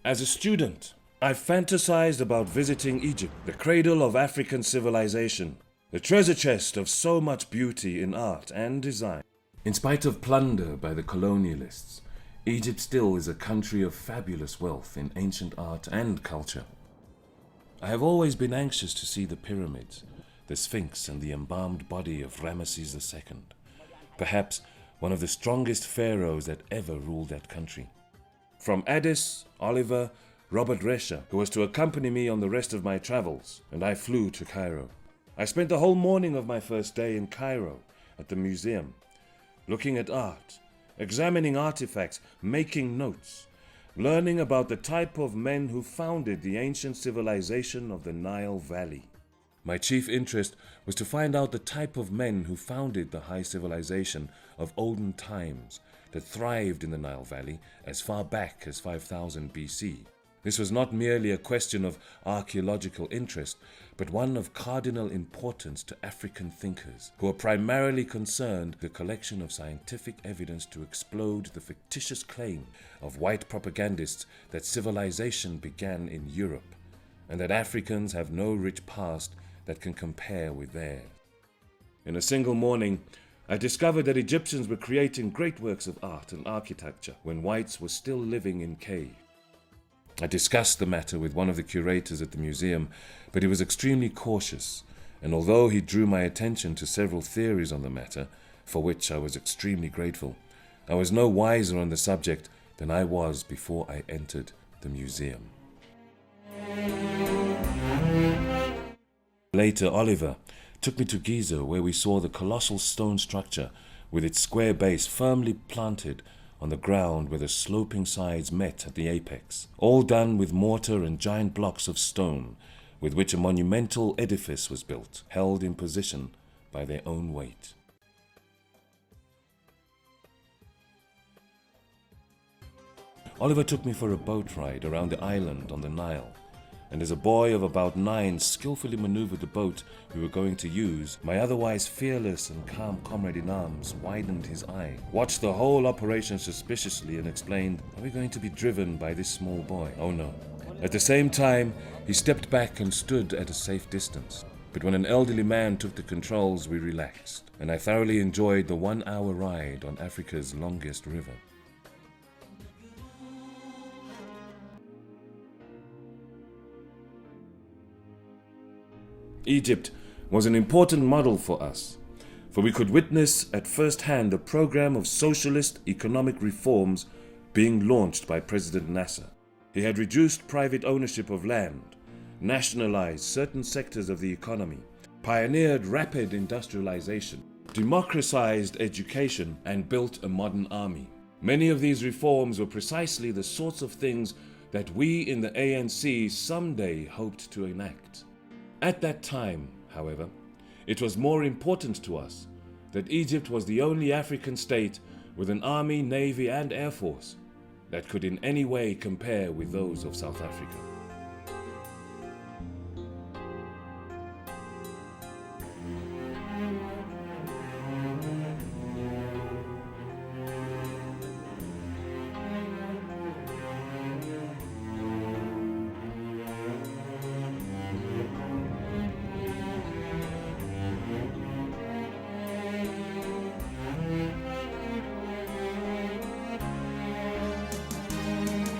As a student, I fantasized about visiting Egypt, the cradle of African civilization, the treasure chest of so much beauty in art and design. In spite of plunder by the colonialists, Egypt still is a country of fabulous wealth in ancient art and culture. I have always been anxious to see the pyramids, the Sphinx and the embalmed body of Ramesses II, perhaps one of the strongest pharaohs that ever ruled that country. From Addis, Oliver, Robert Rescher, who was to accompany me on the rest of my travels, and I flew to Cairo. I spent the whole morning of my first day in Cairo at the museum, looking at art, examining artifacts, making notes, learning about the type of men who founded the ancient civilization of the Nile Valley. My chief interest was to find out the type of men who founded the high civilization of olden times that thrived in the Nile Valley as far back as 5000 BC. This was not merely a question of archaeological interest, but one of cardinal importance to African thinkers, who are primarily concerned with the collection of scientific evidence to explode the fictitious claim of white propagandists that civilization began in Europe, and that Africans have no rich past that can compare with theirs. In a single morning, I discovered that Egyptians were creating great works of art and architecture when whites were still living in caves. I discussed the matter with one of the curators at the museum, but he was extremely cautious, and although he drew my attention to several theories on the matter, for which I was extremely grateful, I was no wiser on the subject than I was before I entered the museum. Later, Oliver took me to Giza, where we saw the colossal stone structure with its square base firmly planted on the ground where the sloping sides met at the apex, all done with mortar and giant blocks of stone, with which a monumental edifice was built, held in position by their own weight. Oliver took me for a boat ride around the island on the Nile, and as a boy of about 9 skillfully maneuvered the boat we were going to use, my otherwise fearless and calm comrade-in-arms widened his eye, watched the whole operation suspiciously, and explained, "Are we going to be driven by this small boy? Oh no." At the same time, he stepped back and stood at a safe distance. But when an elderly man took the controls, we relaxed, and I thoroughly enjoyed the 1-hour ride on Africa's longest river. Egypt was an important model for us, for we could witness at first hand the program of socialist economic reforms being launched by President Nasser. He had reduced private ownership of land, nationalized certain sectors of the economy, pioneered rapid industrialization, democratized education, and built a modern army. Many of these reforms were precisely the sorts of things that we in the ANC someday hoped to enact. At that time, however, it was more important to us that Egypt was the only African state with an army, navy, and air force that could in any way compare with those of South Africa.